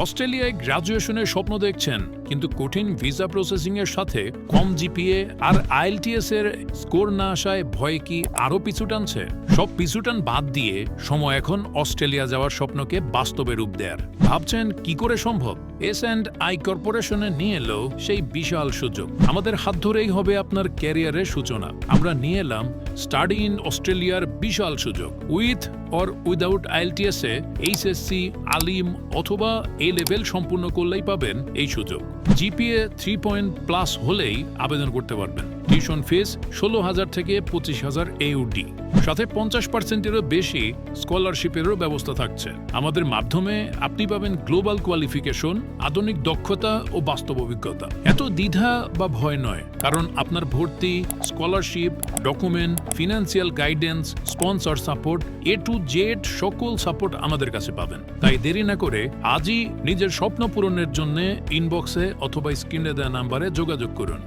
অস্ট্রেলিয়ায় গ্র্যাজুয়েশনের স্বপ্ন দেখছেন, কিন্তু কঠিন ভিসা প্রসেসিং এর সাথে কম জিপিএ আর আইএলটিএস এর স্কোর না আসায় ভয়ে কি আরও পিছু টানছে? সব পিছুটান বাদ দিয়ে সময় এখন অস্ট্রেলিয়া যাওয়ার স্বপ্নকে বাস্তবে রূপ দেয়ার। ভাবছেন কি করে সম্ভব? S&I কর্পোরেশনে নিয়ে এলো সেই বিশাল সুযোগ। আমাদের হাত ধরেই হবে আপনার ক্যারিয়ারের সূচনা। আমরা নিয়ে এলাম স্টাডি ইন অস্ট্রেলিয়ার বিশাল সুযোগ। উইথ অর উইদাউট আইএলটিএস এ এইচএসসি, আলিম অথবা এ লেভেল সম্পূর্ণ করলেই পাবেন এই সুযোগ। জিপিএ 3 হলেই আবেদন করতে পারবেন। টিউশন ফিস 16,000 থেকে 25,000 AUD, সাথে 50%-এরও বেশি স্কলারশিপেরও ব্যবস্থা থাকছে। আমাদের মাধ্যমে আপনি পাবেন গ্লোবাল কোয়ালিফিকেশন, আধুনিক দক্ষতা ও বাস্তব অভিজ্ঞতা। এত দ্বিধা বা ভয় নয়, কারণ আপনার ভর্তি, scholarship, document, financial guidance, sponsor support, A to Z সকল সাপোর্ট আমাদের কাছে পাবেন। তাই দেরি না করে আজই নিজের স্বপ্ন পূরণের জন্য ইনবক্সে অথবা স্ক্রিনে দেওয়া নাম্বারে যোগাযোগ করুন।